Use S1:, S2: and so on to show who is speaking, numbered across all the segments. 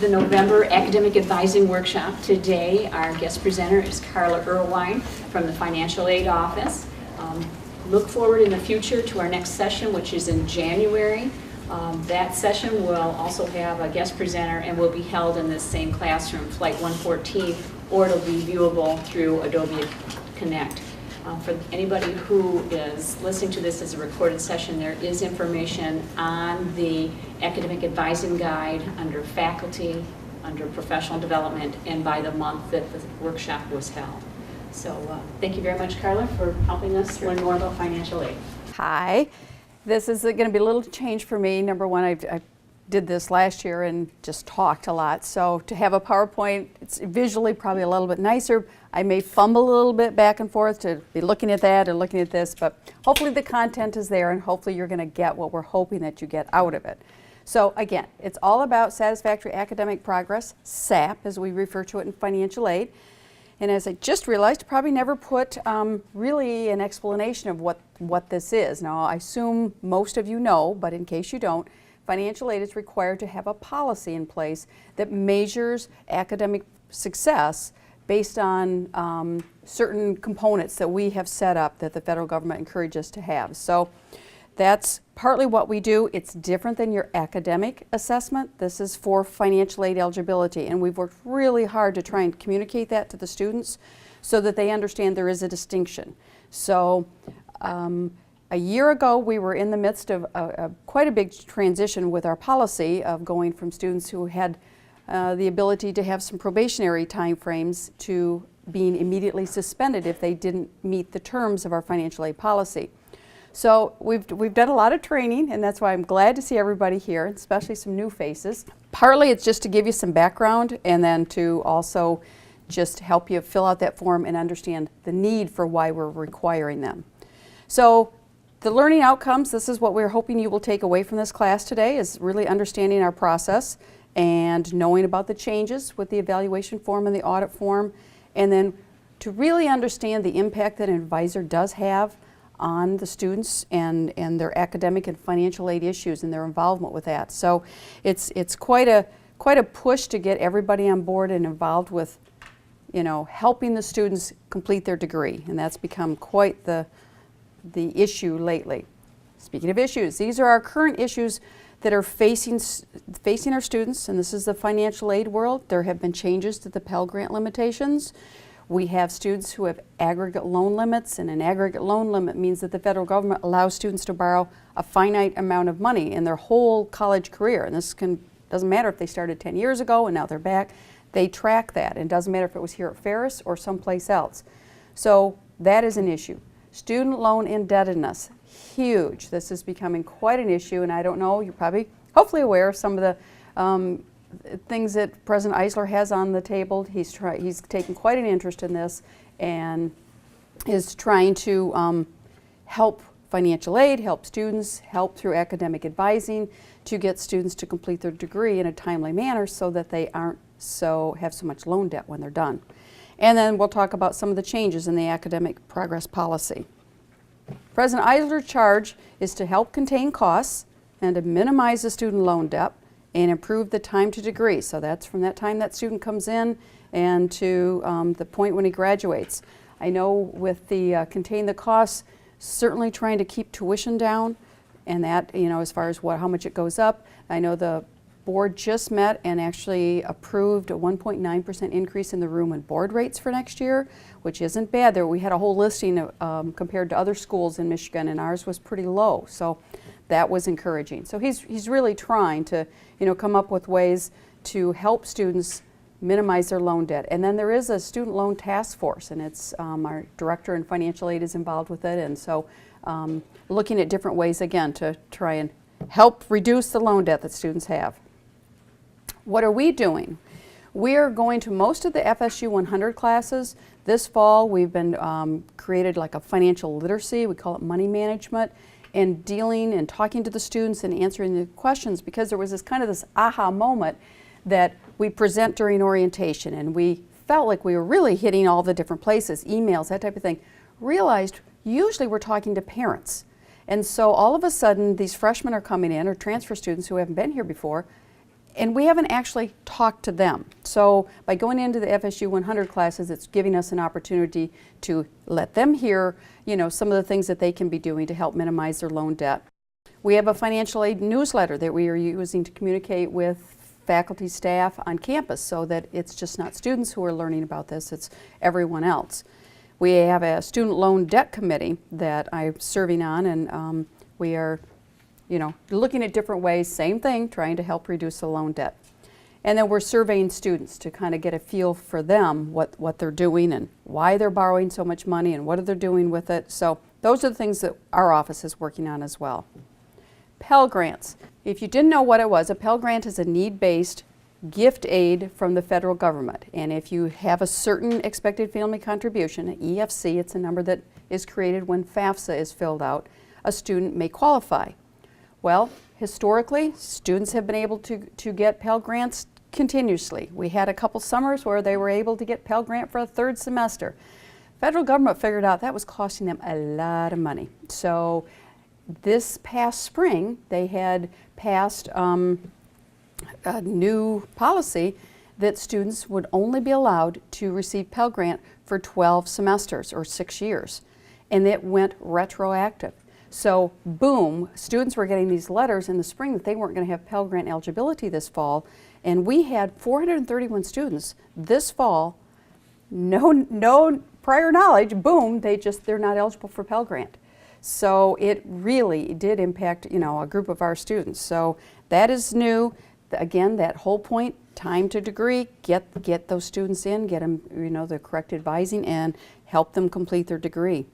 S1: the November Academic Advising Workshop. Today, our guest presenter is Carla Irwine from the Financial Aid Office. Look forward in the future to our next session, which is in January. That session will also have a guest presenter and will be held in this same classroom, Flight 114, or it'll be viewable through Adobe Connect. For anybody who is listening to this as a recorded session, there is information on the Academic Advising Guide under Faculty, under Professional Development, and by the month that the workshop was held. So thank you very much, Carla, for helping us learn more about financial aid.
S2: Hi. This is going to be a little change for me. Number one, I did this last year and just talked a lot. So to have a PowerPoint, it's visually probably a little bit nicer. I may fumble a little bit back and forth to be looking at that and looking at this, but hopefully the content is there and hopefully you're going to get what we're hoping that you get out of it. So again, it's all about satisfactory academic progress, SAP as we refer to it in financial aid. And as I just realized, I probably never put really an explanation of what this is. Now, I assume most of you know, but in case you don't, financial aid is required to have a policy in place that measures academic success based on certain components that we have set up that the federal government encourages us to have. So that's partly what we do. It's different than your academic assessment. This is for financial aid eligibility, and we've worked really hard to try and communicate that to the students so that they understand there is a distinction. So a year ago, we were in the midst of quite a big transition with our policy of going from students who had the ability to have some probationary time frames to being immediately suspended if they didn't meet the terms of our financial aid policy. So we've done a lot of training, and that's why I'm glad to see everybody here, especially some new faces. Partly it's just to give you some background and then to also just help you fill out that form and understand the need for why we're requiring them. So the learning outcomes, this is what we're hoping you will take away from this class today, is really understanding our process and knowing about the changes with the evaluation form and the audit form, and then to really understand the impact that an advisor does have on the students and their academic and financial aid issues and their involvement with that. So it's quite a push to get everybody on board and involved with, you know, helping the students complete their degree, and that's become quite the issue lately. Speaking of issues, these are our current issues that are facing our students, and this is the financial aid world. There have been changes to the Pell Grant limitations. We have students who have aggregate loan limits, and an aggregate loan limit means that the federal government allows students to borrow a finite amount of money in their whole college career. And this doesn't matter if they started 10 years ago and now they're back. They track that. It doesn't matter if it was here at Ferris or someplace else. So that is an issue. Student loan indebtedness, huge. This is becoming quite an issue, and I don't know, you're probably hopefully aware of some of the things that President Eisler has on the table. He's taken quite an interest in this and is trying to help financial aid, help students, help through academic advising to get students to complete their degree in a timely manner so that they aren't have so much loan debt when they're done. And then we'll talk about some of the changes in the academic progress policy. President Eisler's charge is to help contain costs and to minimize the student loan debt and improve the time to degree. So that's from that time that student comes in and to the point when he graduates. I know with the contain the costs, certainly trying to keep tuition down, and that, you know, as far as how much it goes up. I know the board just met and actually approved a 1.9% increase in the room and board rates for next year, which isn't bad. There we had a whole listing of, compared to other schools in Michigan, and ours was pretty low. So that was encouraging. So he's really trying to, you know, come up with ways to help students minimize their loan debt. And then there is a student loan task force, and it's our director in financial aid is involved with it, and so looking at different ways again to try and help reduce the loan debt that students have. What are we doing? We are going to most of the FSU 100 classes. This fall we've been created like a financial literacy, we call it money management, and dealing and talking to the students and answering the questions, because there was this kind of this aha moment that we present during orientation, and we felt like we were really hitting all the different places, emails, that type of thing. Realized usually we're talking to parents. And so all of a sudden these freshmen are coming in, or transfer students who haven't been here before, And we haven't actually talked to them. So by going into the FSU 100 classes, it's giving us an opportunity to let them hear, some of the things that they can be doing to help minimize their loan debt. We have a financial aid newsletter that we are using to communicate with faculty, staff on campus, so that it's just not students who are learning about this, it's everyone else. We have a student loan debt committee that I'm serving on, and we are looking at different ways, same thing, trying to help reduce the loan debt. And then we're surveying students to kind of get a feel for them, what they're doing and why they're borrowing so much money and what they're doing with it. So those are the things that our office is working on as well. Pell Grants. If you didn't know what it was, a Pell Grant is a need-based gift aid from the federal government. And if you have a certain expected family contribution, an EFC, it's a number that is created when FAFSA is filled out, a student may qualify. Well, historically, students have been able to get Pell Grants continuously. We had a couple summers where they were able to get Pell Grant for a third semester. Federal government figured out that was costing them a lot of money. So this past spring, they had passed a new policy that students would only be allowed to receive Pell Grant for 12 semesters or 6 years. And it went retroactive. So boom, students were getting these letters in the spring that they weren't going to have Pell Grant eligibility this fall. And we had 431 students this fall, no prior knowledge, boom, they're not eligible for Pell Grant. So it really did impact, a group of our students. So that is new. Again, that whole point, time to degree, get those students in, get them, the correct advising and help them complete their degree.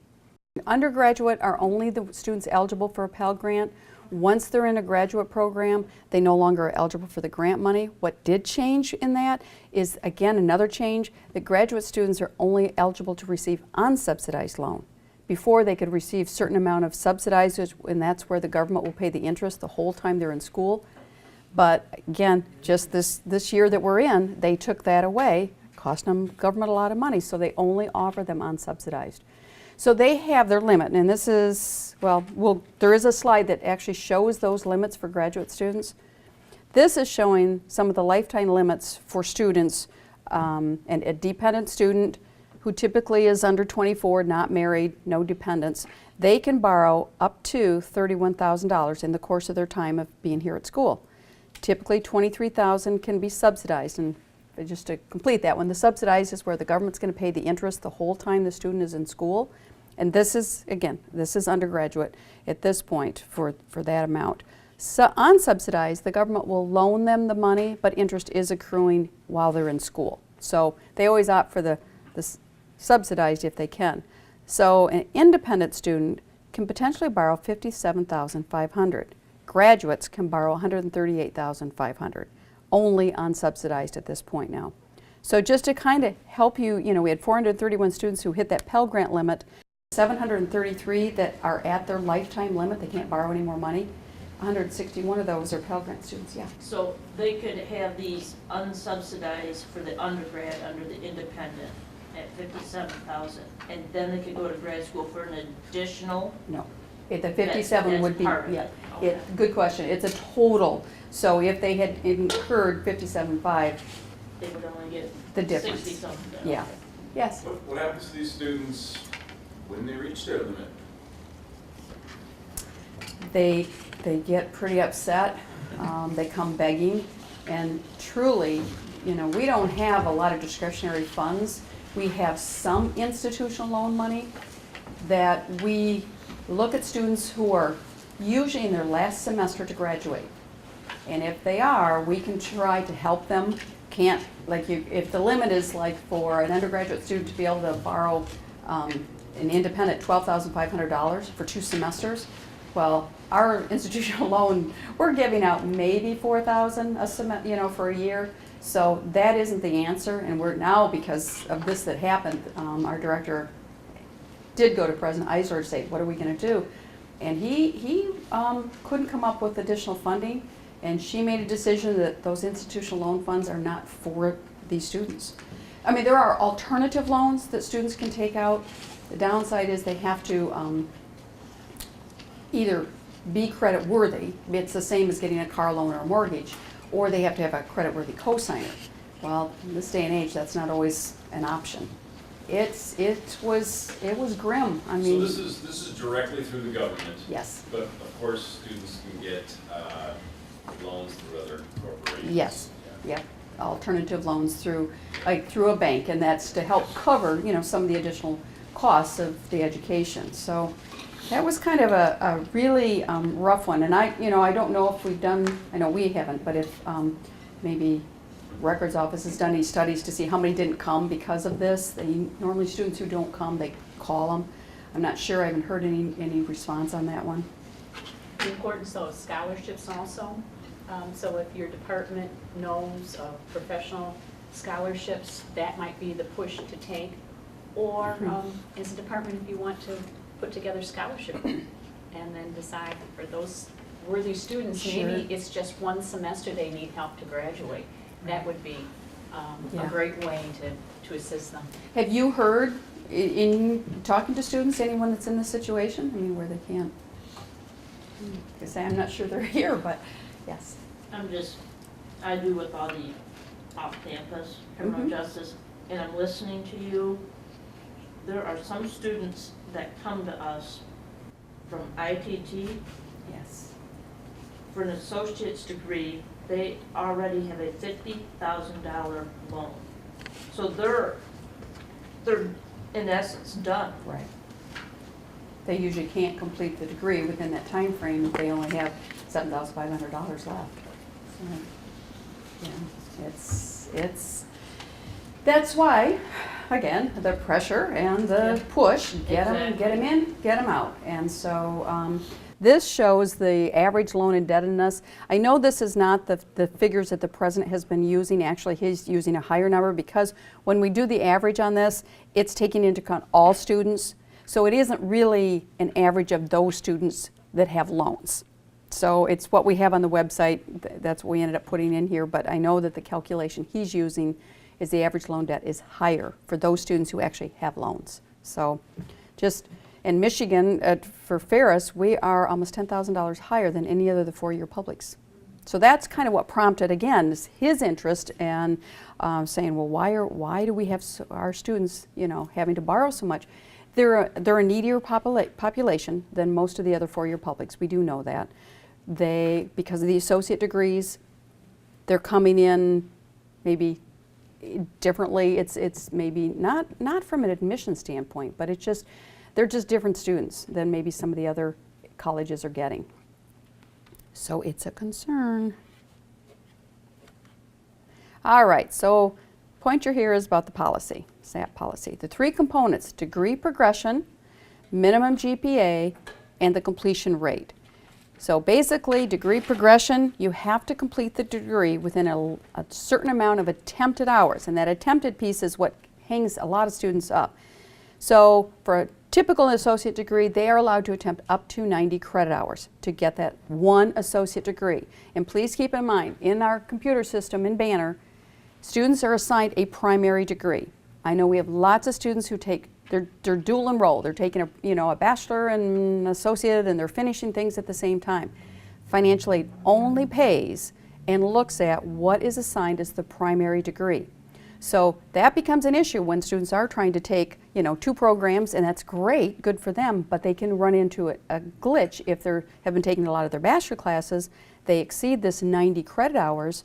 S2: Undergraduate are only the students eligible for a Pell Grant. Once they're in a graduate program, they no longer are eligible for the grant money. What did change in that is, again, another change, that graduate students are only eligible to receive unsubsidized loan. Before, they could receive certain amount of subsidized, and that's where the government will pay the interest the whole time they're in school. But again, just this year that we're in, they took that away, cost them government a lot of money, so they only offer them unsubsidized. So they have their limit, and this is, there is a slide that actually shows those limits for graduate students. This is showing some of the lifetime limits for students, and a dependent student who typically is under 24, not married, no dependents. They can borrow up to $31,000 in the course of their time of being here at school. Typically $23,000 can be subsidized, and just to complete that one, the subsidized is where the government's going to pay the interest the whole time the student is in school. And this is, again, this is undergraduate at this point for that amount. So unsubsidized, the government will loan them the money, but interest is accruing while they're in school. So they always opt for the subsidized if they can. So an independent student can potentially borrow $57,500. Graduates can borrow $138,500, only unsubsidized at this point now. So just to kind of help you, we had 431 students who hit that Pell Grant limit, 733 that are at their lifetime limit, they can't borrow any more money. 161 of those are Pell Grant students, yeah.
S3: So they could have these unsubsidized for the undergrad under the independent at $57,000, and then they could go to grad school for an additional?
S2: No. The 57
S3: that's
S2: would be,
S3: part of
S2: yeah.
S3: it. Okay.
S2: Good question. It's a total. So if they had incurred 57.5,
S3: They would only get
S2: the difference.
S3: 60 something.
S2: Yeah.
S3: Okay.
S2: Yes.
S4: What happens to these students when they reach their limit?
S2: They get pretty upset. They come begging, and truly, we don't have a lot of discretionary funds. We have some institutional loan money that we look at students who are usually in their last semester to graduate. And if they are, we can try to help them. If the limit is like for an undergraduate student to be able to borrow an independent $12,500 for 2 semesters, well, our institutional loan, we're giving out maybe $4,000 for a year. So that isn't the answer, and we're now, because of this that happened, our director did go to President Eisler to say, what are we going to do? And he couldn't come up with additional funding, and she made a decision that those institutional loan funds are not for these students. I mean, there are alternative loans that students can take out. The downside is they have to either be credit worthy, it's the same as getting a car loan or a mortgage, or they have to have a credit-worthy cosigner. Well, in this day and age, that's not always an option. It was grim. I
S4: So
S2: mean,
S4: this is directly through the government?
S2: yes.
S4: But of course, students can get loans through other corporations?
S2: Yes.
S4: Yeah.
S2: Yep, alternative loans through a bank, and that's to help cover, some of the additional costs of the education. So that was kind of a really rough one, and I don't know if we've done, I know we haven't, but if maybe Records Office has done any studies to see how many didn't come because of this. Normally students who don't come, they call them. I'm not sure, I haven't heard any response on that one.
S1: The importance of scholarships also. So if your department knows of professional scholarships, that might be the push to take. Or as a department, if you want to put together scholarship and then decide for those worthy students,
S2: Sure.
S1: maybe it's just one semester they need help to graduate. That would be
S2: Yeah.
S1: a great way to assist them.
S2: Have you heard, in talking to students, anyone that's in this situation? I mean, where they can't, I say, I'm not sure they're here, but yes.
S3: I do with all the off-campus criminal
S2: Mhm.
S3: justice, and I'm listening to you. There are some students that come to us from ITT
S2: Yes.
S3: for an associate's degree. They already have a $50,000 loan. So they're in essence done.
S2: Right. They usually can't complete the degree within that time frame if they only have $7,500 left. So, yeah, that's why, again, the pressure and the
S3: Yeah.
S2: push, get them in, get them out. And so this shows the average loan indebtedness. I know this is not the figures that the president has been using. Actually, he's using a higher number because when we do the average on this, it's taking into account all students. So it isn't really an average of those students that have loans. So it's what we have on the website. That's what we ended up putting in here. But I know that the calculation he's using is the average loan debt is higher for those students who actually have loans. So just in Michigan, for Ferris, we are almost $10,000 higher than any other of the four-year publics. So that's kind of what prompted, again, is his interest and saying, well, why do we have our students, having to borrow so much? They're a needier population than most of the other four-year publics. We do know that. Because of the associate degrees, they're coming in maybe differently. It's maybe not from an admission standpoint, but they're just different students than maybe some of the other colleges are getting. So it's a concern. All right, so pointer here is about the policy, SAP policy. The three components: degree progression, minimum GPA, and the completion rate. So basically, degree progression, you have to complete the degree within a certain amount of attempted hours, and that attempted piece is what hangs a lot of students up. So for a typical associate degree, they are allowed to attempt up to 90 credit hours to get that one associate degree. And please keep in mind, in our computer system in Banner, students are assigned a primary degree. I know we have lots of students who they're dual enrolled. They're taking a bachelor and associate, and they're finishing things at the same time. Financial aid only pays and looks at what is assigned as the primary degree. So that becomes an issue when students are trying to take, two programs, and that's great, good for them, but they can run into a glitch if they have been taking a lot of their bachelor classes, they exceed this 90 credit hours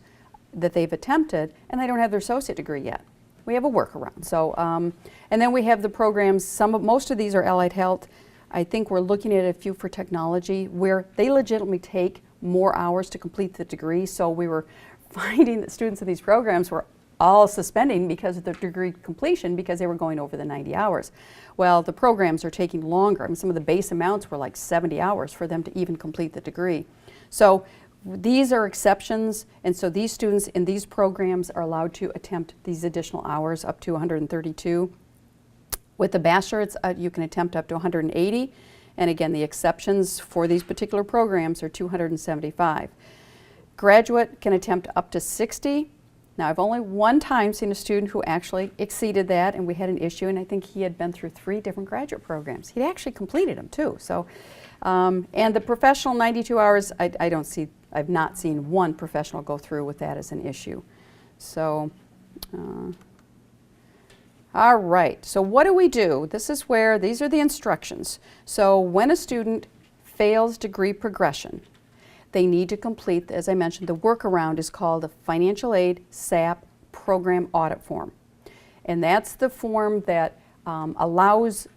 S2: that they've attempted, and they don't have their associate degree yet. We have a workaround. So, and then we have the programs, most of these are allied health. I think we're looking at a few for technology where they legitimately take more hours to complete the degree. So we were finding that students in these programs were all suspending because of their degree completion because they were going over the 90 hours. Well, the programs are taking longer. I mean, some of the base amounts were like 70 hours for them to even complete the degree. So these are exceptions, and so these students in these programs are allowed to attempt these additional hours up to 132. With the bachelor, you can attempt up to 180, and again, the exceptions for these particular programs are 275. Graduate can attempt up to 60. Now, I've only one time seen a student who actually exceeded that, and we had an issue, and I think he had been through 3 different graduate programs. He'd actually completed them too. So And the professional 92 hours, I don't see, I've not seen one professional go through with that as an issue. So, all right, so what do we do? This is where, these are the instructions. So when a student fails degree progression, they need to complete, as I mentioned, the workaround is called a Financial Aid SAP Program Audit Form. And that's the form that allows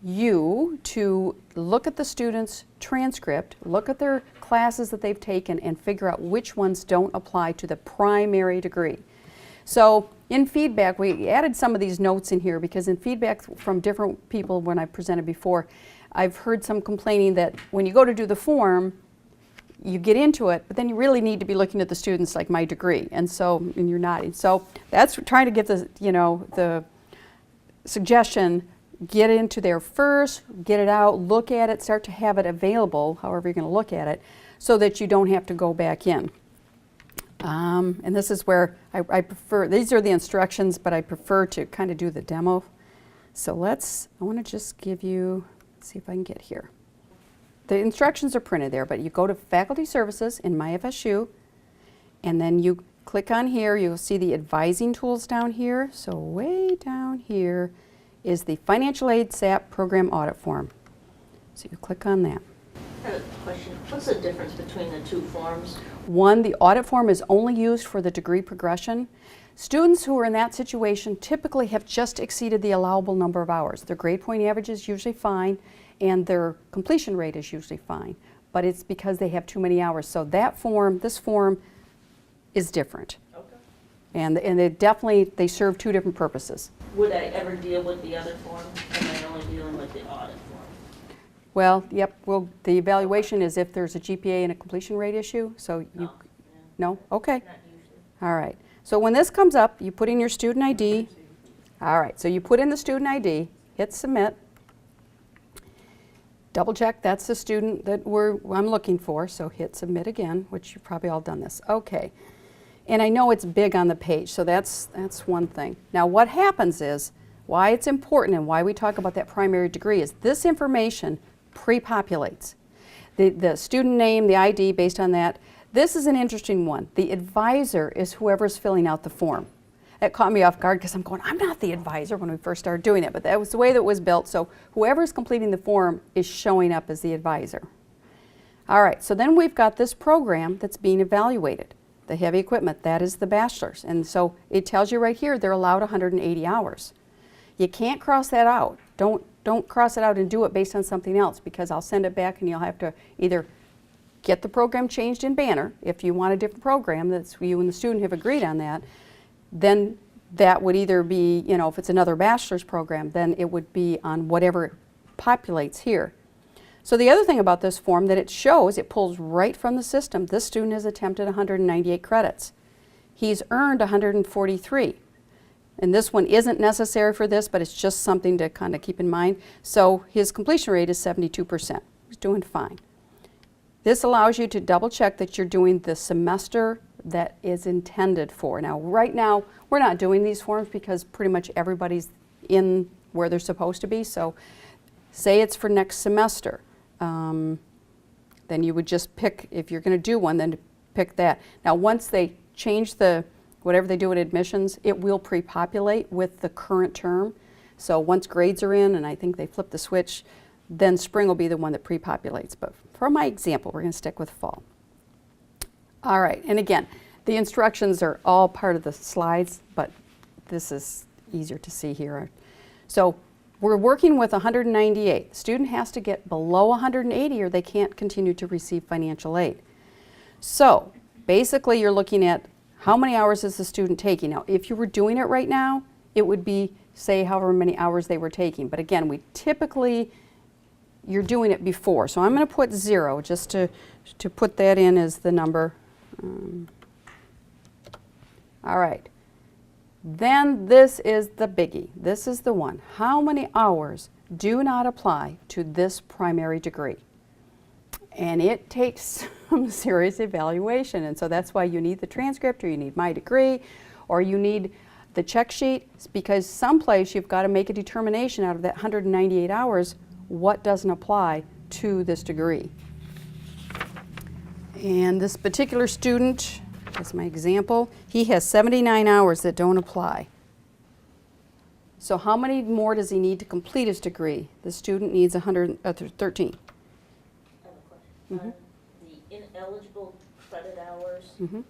S2: you to look at the student's transcript, look at their classes that they've taken, and figure out which ones don't apply to the primary degree. So in feedback, we added some of these notes in here because in feedback from different people when I presented before, I've heard some complaining that when you go to do the form, you get into it, but then you really need to be looking at the students like my degree, and you're not. So that's trying to give the, the suggestion, get into there first, get it out, look at it, start to have it available, however you're going to look at it, so that you don't have to go back in. And this is where I prefer, these are the instructions, but I prefer to kind of do the demo. So I want to just give you, let's see if I can get here. The instructions are printed there, but you go to Faculty Services in MyFSU, and then you click on here, you'll see the advising tools down here. So way down here is the Financial Aid SAP Program Audit Form. So you click on that.
S3: I have a question. What's the difference between the two forms?
S2: One, the audit form is only used for the degree progression. Students who are in that situation typically have just exceeded the allowable number of hours. Their grade point average is usually fine, and their completion rate is usually fine, but it's because they have too many hours. So that form, this form, is different.
S3: Okay.
S2: And they serve two different purposes.
S3: Would I ever deal with the other form? Am I only dealing with the audit form?
S2: Well, yep, well, the evaluation is if there's a GPA and a completion rate issue, so you,
S3: No. Yeah.
S2: no? Okay,
S3: Not usually.
S2: all right. So when this comes up, you put in your student ID. All right, so you put in the student ID, hit submit. Double check, that's the student that I'm looking for, so hit submit again, which you've probably all done this. Okay, and I know it's big on the page, so that's one thing. Now what happens is, why it's important and why we talk about that primary degree is this information pre-populates. The student name, the ID based on that. This is an interesting one. The advisor is whoever's filling out the form. That caught me off guard because I'm going, I'm not the advisor when we first started doing it, but that was the way that it was built. So whoever's completing the form is showing up as the advisor. All right, so then we've got this program that's being evaluated. The heavy equipment, that is the bachelor's. And so it tells you right here they're allowed 180 hours. You can't cross that out. Don't cross it out and do it based on something else, because I'll send it back and you'll have to either get the program changed in Banner. If you want a different program, that's you and the student have agreed on that, then that would either be, if it's another bachelor's program, then it would be on whatever populates here. So the other thing about this form that it shows, it pulls right from the system. This student has attempted 198 credits. He's earned 143. And this one isn't necessary for this, but it's just something to kind of keep in mind. So his completion rate is 72%. He's doing fine. This allows you to double check that you're doing the semester that is intended for. Now, right now, we're not doing these forms because pretty much everybody's in where they're supposed to be. So say it's for next semester. Then you would just pick, if you're going to do one, then pick that. Now, once they change whatever they do at admissions, it will pre-populate with the current term. So once grades are in, and I think they flip the switch, then spring will be the one that pre-populates. But for my example, we're going to stick with fall. All right, and again, the instructions are all part of the slides, but this is easier to see here. So we're working with 198. The student has to get below 180 or they can't continue to receive financial aid. So basically you're looking at how many hours is the student taking. Now, if you were doing it right now, it would be, say, however many hours they were taking. But again, you're doing it before. So I'm going to put 0 just to put that in as the number. All right. Then this is the biggie. This is the one. How many hours do not apply to this primary degree? And it takes some serious evaluation. And so that's why you need the transcript, or you need my degree, or you need the check sheet, because someplace you've got to make a determination out of that 198 hours what doesn't apply to this degree. And this particular student, that's my example, he has 79 hours that don't apply. So how many more does he need to complete his degree? The student needs 113.
S3: I have a question. On the ineligible credit hours,
S2: Mhm.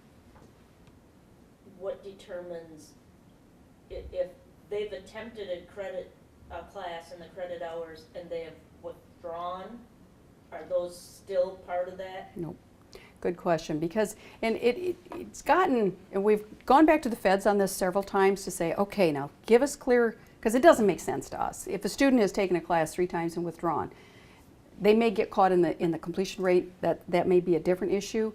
S3: what determines if they've attempted a class and the credit hours and they have withdrawn, are those still part of that?
S2: Nope. Good question, because, and it's gotten, and we've gone back to the feds on this several times to say, okay, now give us clear, because it doesn't make sense to us. If a student has taken a class 3 times and withdrawn, they may get caught in the completion rate, that may be a different issue,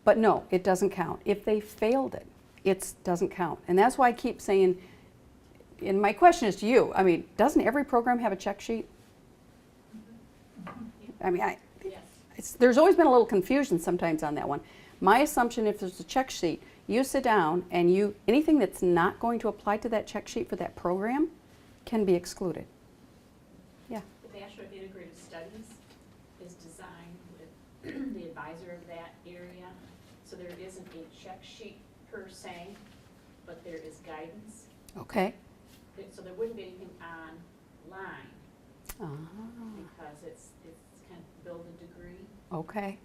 S2: but no, it doesn't count. If they failed it, it doesn't count. And that's why I keep saying, and my question is to you, I mean, doesn't every program have a check sheet? I mean, there's always been a little confusion sometimes on that one. My assumption, if there's a check sheet, you sit down and anything that's not going to apply to that check sheet for that program can be excluded. Yeah.
S1: The Bachelor of Integrated Studies is designed with the advisor of that area. So there isn't a check sheet per se, but there is guidance.
S2: Okay.
S1: So there wouldn't be anything online because it's kind of build a degree.
S2: Okay.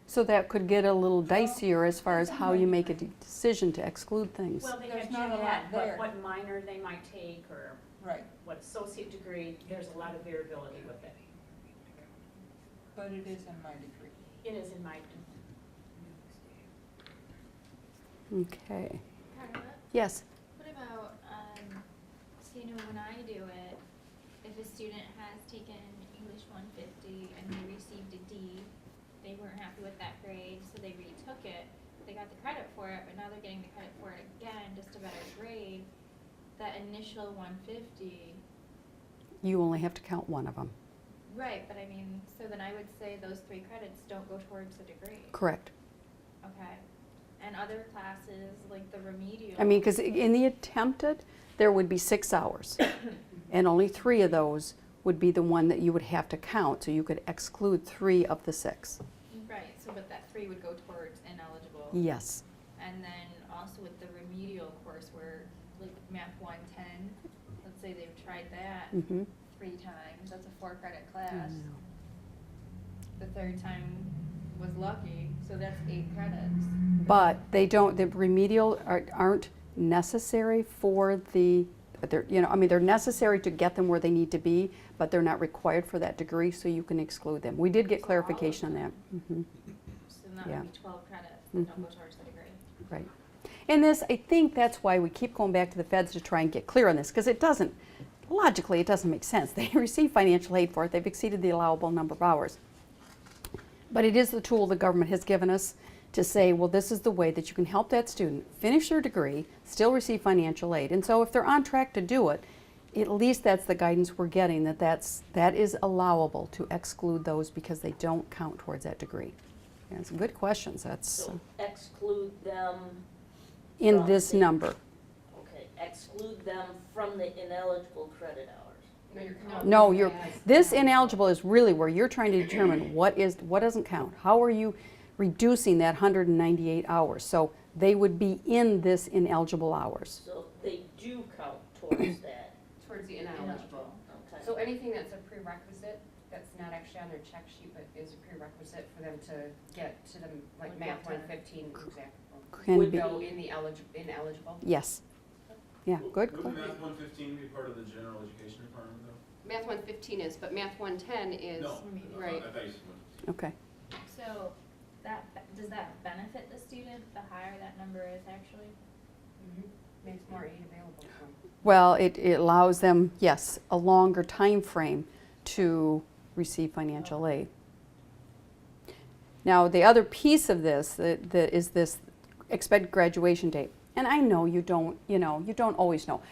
S2: So that could get a little dicier as far as how you make a decision to exclude things.
S1: Well, they
S5: There's
S1: have
S5: not a
S1: gen
S5: lot
S1: ed, but
S5: there.
S1: what minor they might take or
S5: Right,
S1: what associate degree, there's a lot of variability with it.
S5: but it is in my degree.
S1: It is in my,
S2: Okay.
S6: Carla,
S2: Yes.
S6: what about, so when I do it, if a student has taken English 150 and they received a D, they weren't happy with that grade, so they retook it, they got the credit for it, but now they're getting the credit for it again, just a better grade. That initial 150,
S2: You only have to count one of them.
S6: right, but I mean, so then I would say those 3 credits don't go towards the degree.
S2: Correct.
S6: Okay. And other classes, like the remedial.
S2: I mean, because in the attempted, there would be 6 hours. And only 3 of those would be the one that you would have to count. So you could exclude 3 of the 6.
S6: Right, so but that 3 would go towards ineligible.
S2: Yes.
S6: And then also with the remedial course where, like Math 110, let's say they've tried that
S2: Mm-hmm.
S6: 3 times, that's a 4-credit class. The 3rd time was lucky, so that's 8 credits.
S2: But they don't, the remedial aren't necessary for they're necessary to get them where they need to be, but they're not required for that degree, so you can exclude them. We did get clarification on that. Mhm.
S6: So then that
S2: Yeah.
S6: would be 12 credits that don't go towards the degree.
S2: Right. And this, I think that's why we keep going back to the feds to try and get clear on this, because logically, it doesn't make sense. They receive financial aid for it. They've exceeded the allowable number of hours. But it is the tool the government has given us to say, well, this is the way that you can help that student finish their degree, still receive financial aid. And so if they're on track to do it, at least that's the guidance we're getting, that is allowable to exclude those because they don't count towards that degree. Yeah, it's good questions. That's
S3: So exclude them,
S2: in
S3: from
S2: this
S3: the-
S2: number.
S3: okay, exclude them from the ineligible credit hours.
S2: No, this ineligible is really where you're trying to determine what doesn't count. How are you reducing that 198 hours? So they would be in this ineligible hours.
S3: So they do count towards that.
S7: Towards the ineligible.
S3: Okay.
S7: So anything that's a prerequisite, that's not actually on their check sheet, but is a prerequisite for them to get to them, like Math 115 example,
S2: Can
S7: would
S2: be,
S7: go in the ineligible?
S2: yes. Yeah, good
S4: Wouldn't
S2: question.
S4: Math 115 be part of the general education department though?
S7: Math 115 is, but Math 110 is,
S4: No,
S7: right.
S4: I thought you said 115.
S2: Okay.
S6: So does that benefit the student, the higher that number is actually?
S7: Makes more aid available to them.
S2: Well, it allows them, yes, a longer time frame to receive financial aid. Now, the other piece of this that is this expected graduation date. And I know you don't always know.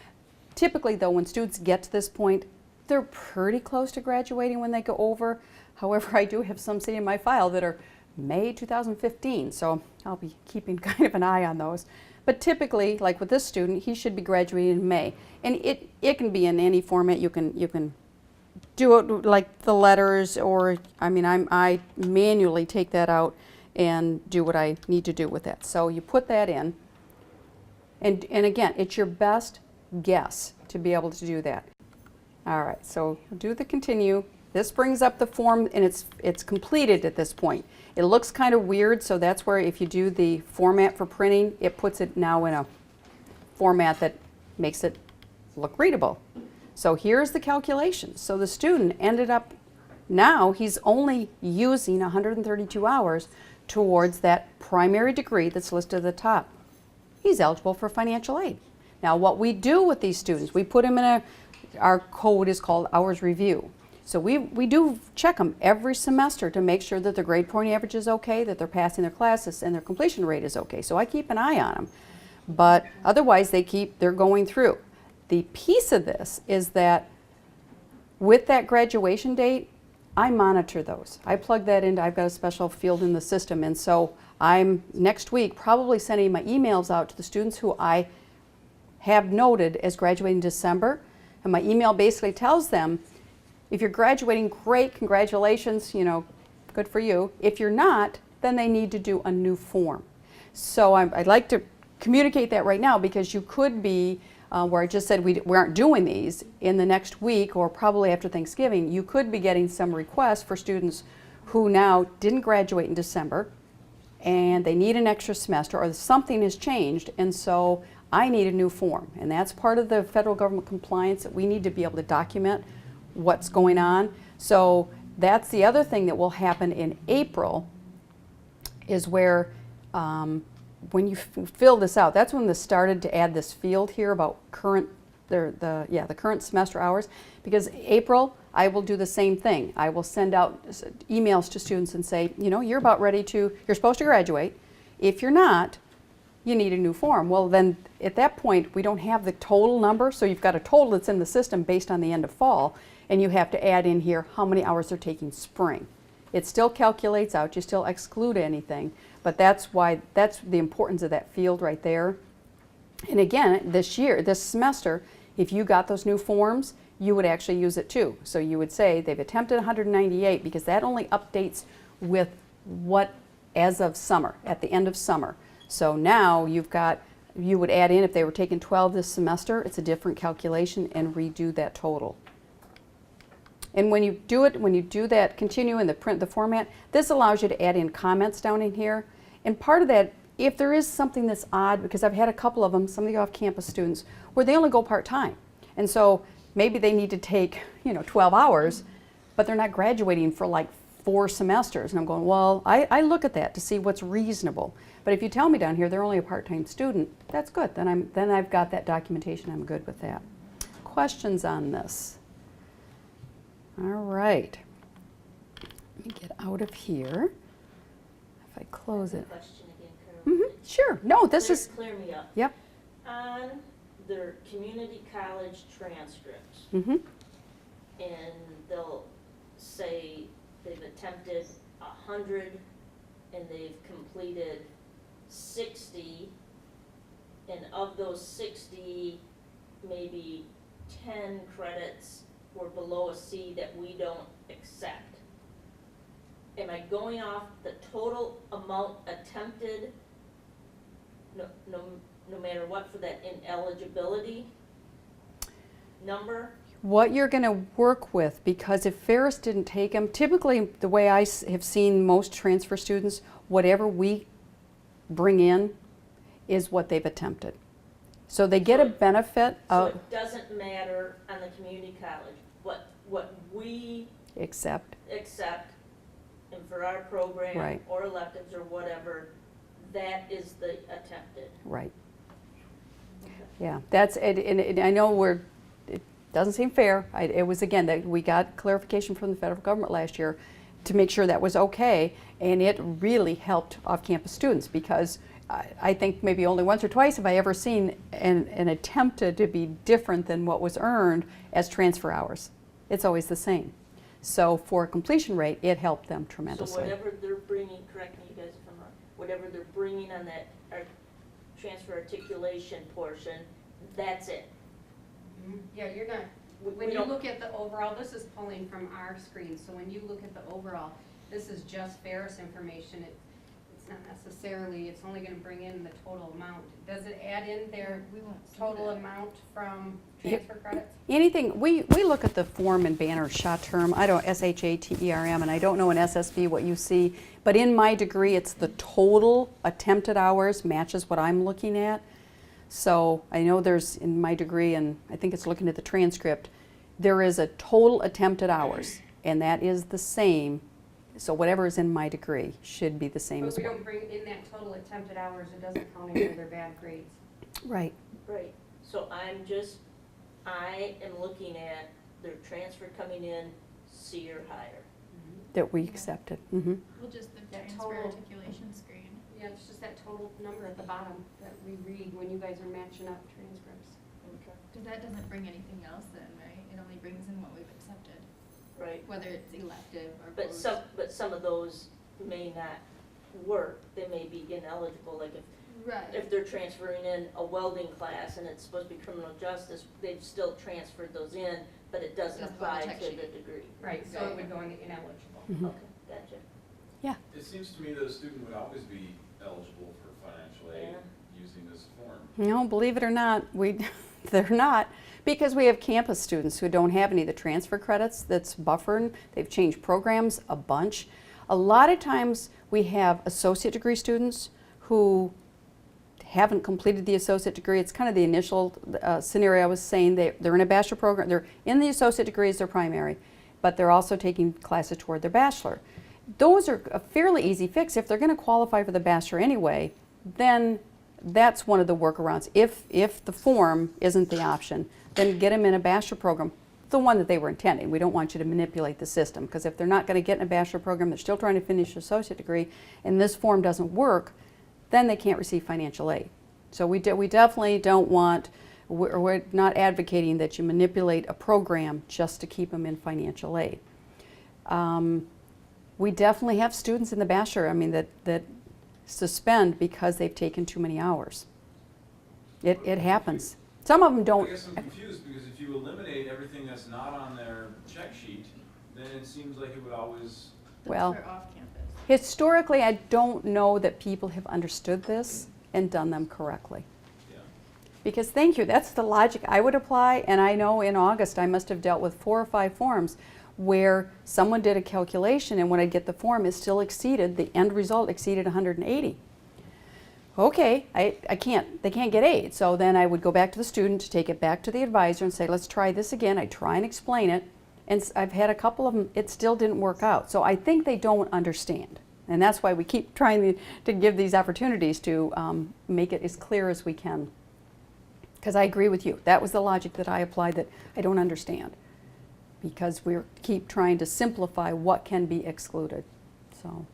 S2: Typically, though, when students get to this point, they're pretty close to graduating when they go over. However, I do have some sitting in my file that are May 2015, so I'll be keeping kind of an eye on those. But typically, like with this student, he should be graduating in May. And it can be in any format. You can do it like the letters, or, I mean, I manually take that out and do what I need to do with that. So you put that in, and again, it's your best guess to be able to do that. All right, so do the continue. This brings up the form, and it's completed at this point. It looks kind of weird, so that's where if you do the format for printing, it puts it now in a format that makes it look readable. So here's the calculation. So the student ended up, now he's only using 132 hours towards that primary degree that's listed at the top. He's eligible for financial aid. Now what we do with these students, we put them in our code is called hours review. So we do check them every semester to make sure that their grade point average is okay, that they're passing their classes, and their completion rate is okay. So I keep an eye on them. But otherwise they're going through. The piece of this is that with that graduation date, I monitor those. I plug that into, I've got a special field in the system, and so I'm next week probably sending my emails out to the students who I have noted as graduating in December. And my email basically tells them, if you're graduating, great, congratulations, you know, good for you. If you're not, then they need to do a new form. So I'd like to communicate that right now, because you could be, where I just said we aren't doing these, in the next week or probably after Thanksgiving, you could be getting some requests for students who now didn't graduate in December and they need an extra semester, or something has changed, and so I need a new form. And that's part of the federal government compliance, that we need to be able to document what's going on. So that's the other thing that will happen in April, is where when you fill this out, that's when they started to add this field here about current, the current semester hours. Because April, I will do the same thing. I will send out emails to students and say, you know, you're about ready to, you're supposed to graduate. If you're not, you need a new form. Well, then at that point, we don't have the total number, so you've got a total that's in the system based on the end of fall, and you have to add in here how many hours they're taking spring. It still calculates out, you still exclude anything, but that's the importance of that field right there. And again, this semester, if you got those new forms, you would actually use it too. So you would say they've attempted 198, because that only updates with what as of summer, at the end of summer. So now you would add in, if they were taking 12 this semester, it's a different calculation, and redo that total. And when you do that continue in the format, this allows you to add in comments down in here. And part of that, if there is something that's odd, because I've had a couple of them, some of the off-campus students, where they only go part-time. And so maybe they need to take, 12 hours, but they're not graduating for like 4 semesters. And I'm going, well, I look at that to see what's reasonable. But if you tell me down here they're only a part-time student, that's good. Then I've got that documentation. I'm good with that. Questions on this? All right. Let me get out of here. If I close it.
S3: Question again, Carol.
S2: Sure. No, this is.
S3: Clear me up.
S2: Yep.
S3: On their community college transcripts,
S2: Mm-hmm.
S3: and they'll say they've attempted 100 and they've completed 60, and of those 60, maybe 10 credits were below a C that we don't accept. Am I going off the total amount attempted, no matter what, for that ineligibility number?
S2: What you're going to work with, because if Ferris didn't take them, typically the way I have seen most transfer students, whatever we bring in is what they've attempted. So they get a benefit
S3: So
S2: of.
S3: it doesn't matter on the community college, what we
S2: Accept.
S3: accept, and for our program,
S2: Right.
S3: or electives, or whatever, that is the attempted.
S2: Right.
S3: Okay.
S2: Yeah. That's and I know it doesn't seem fair. It was, again, that we got clarification from the federal government last year to make sure that was okay, and it really helped off-campus students, because I think maybe only once or twice have I ever seen an attempted to be different than what was earned as transfer hours. It's always the same. So for a completion rate, it helped them tremendously.
S3: So whatever they're bringing, correct me, you guys, if I'm wrong, whatever they're bringing on that transfer articulation portion, that's it.
S7: Yeah, you're not, When
S3: we
S7: you
S3: don't,
S7: look at the overall, this is pulling from our screen, so when you look at the overall, this is just Ferris information. It's not necessarily, it's only gonna bring in the total amount. Does it add in their
S6: We won't see
S7: total
S6: that.
S7: amount from transfer credits?
S2: Anything, we look at the form and banner shot term, I don't, SHATERM, and I don't know in SSB what you see, but in my degree, it's the total attempted hours matches what I'm looking at. So I know there's, in my degree, and I think it's looking at the transcript, there is a total attempted hours, and that is the same. So whatever is in my degree should be the same
S7: But
S2: as
S7: we
S2: well.
S7: don't bring in that total attempted hours, it doesn't count into their bad grades.
S2: Right.
S3: right, so I am looking at their transfer coming in C or higher.
S2: That we accepted. Mm-hmm.
S6: Well, just the
S7: That
S6: transfer
S7: total-
S6: articulation screen.
S7: Yeah, it's just that total number at the bottom that we read when you guys are matching up transcripts.
S3: Okay.
S6: Because that doesn't bring anything else then, right? It only brings in what we've accepted,
S3: Right,
S6: whether it's elective or
S3: but
S6: post.
S3: some of those may not work, they may be ineligible, like
S6: Right.
S3: if they're transferring in a welding class and it's supposed to be criminal justice, they've still transferred those in, but it doesn't
S6: Doesn't go on the
S3: apply
S6: check
S3: to the
S6: sheet.
S3: degree.
S7: Right, so it would go into ineligible.
S2: Mhm.
S3: Okay, gotcha.
S4: It seems to me that a student would always be eligible for financial aid
S3: Yeah.
S4: using this form.
S2: No, believe it or not, they're not, because we have campus students who don't have any of the transfer credits that's buffering. They've changed programs a bunch. A lot of times we have associate degree students who haven't completed the associate degree. It's kind of the initial scenario I was saying. They're in a bachelor program. They're in the associate degree as their primary, but they're also taking classes toward their bachelor. Those are a fairly easy fix. If they're going to qualify for the bachelor anyway, then that's one of the workarounds. If the form isn't the option, then get them in a bachelor program, the one that they were intending. We don't want you to manipulate the system, because if they're not going to get in a bachelor program, they're still trying to finish an associate degree, and this form doesn't work, then they can't receive financial aid. So we definitely don't want, we're not advocating that you manipulate a program just to keep them in financial aid. We definitely have students in the bachelor, I mean, that suspend because they've taken too many hours. It happens. Some of them
S4: I
S2: don't.
S4: guess I'm confused, because if you eliminate everything that's not on their check sheet, then it seems like it would always,
S2: Well,
S6: For off campus.
S2: historically, I don't know that people have understood this and done them correctly.
S4: yeah.
S2: Because, thank you, that's the logic I would apply, and I know in August I must have dealt with 4 or 5 forms where someone did a calculation, and when I get the form, it still exceeded, the end result exceeded 180. Okay, they can't get aid, so then I would go back to the student, to take it back to the advisor and say, let's try this again. I try and explain it, and I've had a couple of them, it still didn't work out. So I think they don't understand, and that's why we keep trying to give these opportunities to make it as clear as we can. Because I agree with you, that was the logic that I applied that I don't understand, because we keep trying to simplify what can be excluded. So,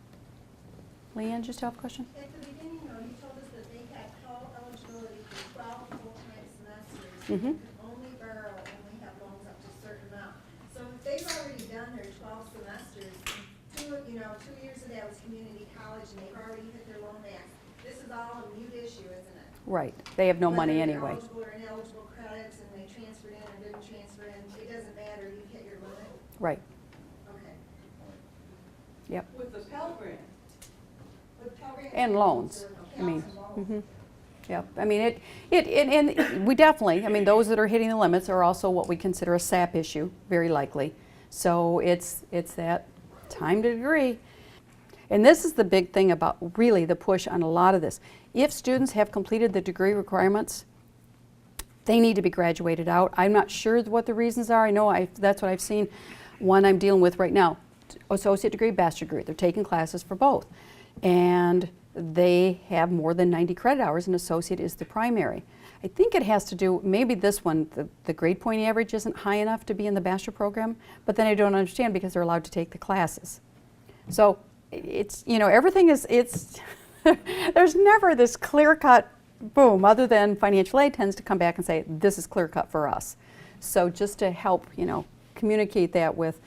S2: Leanne, just have a question?
S8: At the beginning, though, you told us that they had Pell eligibility for 12 full-time semesters.
S2: Mhm.
S8: You can only borrow, only have loans up to a certain amount. So if they've already done their 12 semesters, 2 years of that was community college, and they've already hit their loan max, this is all a mute issue, isn't it?
S2: Right, they have no money
S8: Whether
S2: anyway.
S8: they're eligible or ineligible credits, and they transferred in or didn't transfer in, it doesn't matter, you've hit your limit?
S2: Right,
S8: Okay.
S2: yep.
S5: With the Pell Grant,
S8: With Pell Grants
S2: And loans, I mean,
S8: accounts and loans.
S2: Yep, I mean, and we definitely, I mean, those that are hitting the limits are also what we consider a SAP issue, very likely. So it's that time to degree. And this is the big thing about really the push on a lot of this. If students have completed the degree requirements, they need to be graduated out. I'm not sure what the reasons are. I know that's what I've seen. One I'm dealing with right now, associate degree, bachelor degree. They're taking classes for both. And they have more than 90 credit hours, and associate is the primary. I think it has to do, maybe this one, the grade point average isn't high enough to be in the bachelor program, but then I don't understand because they're allowed to take the classes. So it's, everything is, there's never this clear-cut boom, other than financial aid tends to come back and say, this is clear-cut for us. So just to help, communicate that with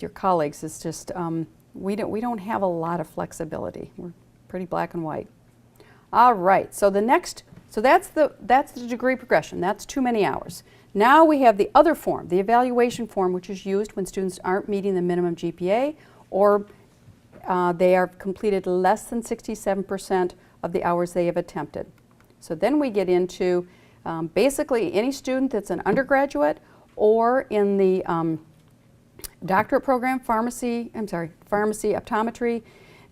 S2: your colleagues is just, we don't have a lot of flexibility. We're pretty black and white. All right, so that's the degree progression. That's too many hours. Now we have the other form, the evaluation form, which is used when students aren't meeting the minimum GPA or they have completed less than 67% of the hours they have attempted. So then we get into basically any student that's an undergraduate or in the doctorate program, pharmacy, optometry,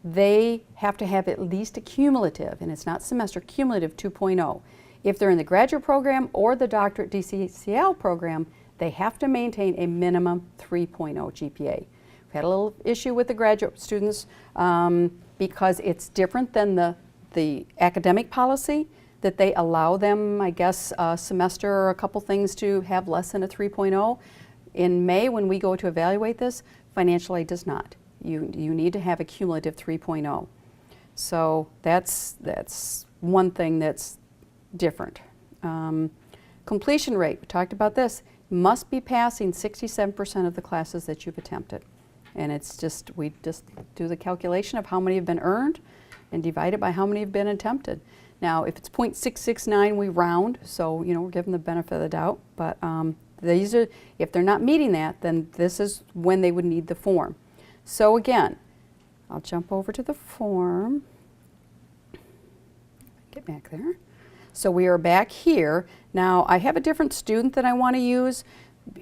S2: they have to have at least a cumulative, and it's not semester, cumulative 2.0. If they're in the graduate program or the doctorate DCCL program, they have to maintain a minimum 3.0 GPA. We've had a little issue with the graduate students because it's different than the academic policy that they allow them, I guess, a semester or a couple things to have less than a 3.0. In May, when we go to evaluate this, financial aid does not. You need to have a cumulative 3.0. So that's one thing that's different. Completion rate, we talked about this, must be passing 67% of the classes that you've attempted. And it's just, we just do the calculation of how many have been earned and divide it by how many have been attempted. Now, if it's 0.669, we round, so we're giving the benefit of the doubt. But these are, if they're not meeting that, then this is when they would need the form. So again, I'll jump over to the form. Get back there. So we are back here. Now, I have a different student that I want to use.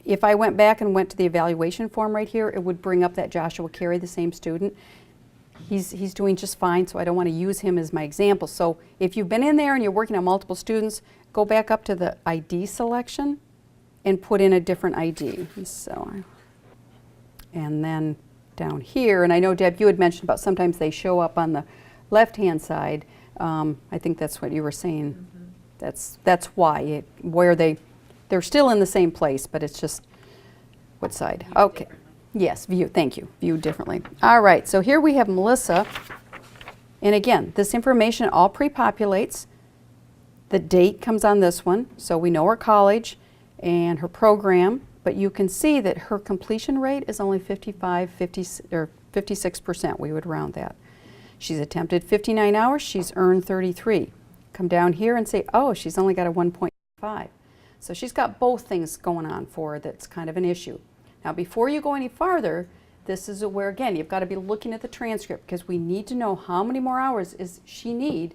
S2: If I went back and went to the evaluation form right here, it would bring up that Joshua Carey, the same student. He's doing just fine, so I don't want to use him as my example. So if you've been in there and you're working on multiple students, go back up to the ID selection and put in a different ID. And then down here, and I know, Deb, you had mentioned about sometimes they show up on the left-hand side. I think that's what you were saying. Mm-hmm. That's why, where they're still in the same place, but it's just what side? Okay. Yes, view, thank you, viewed differently. All right, so here we have Melissa, and again, this information all pre-populates. The date comes on this one, so we know her college and her program, but you can see that her completion rate is only 56%, we would round that. She's attempted 59 hours, she's earned 33. Come down here and say, oh, she's only got a 1.5. So she's got both things going on for her that's kind of an issue. Now, before you go any farther, this is where, again, you've got to be looking at the transcript because we need to know how many more hours is she need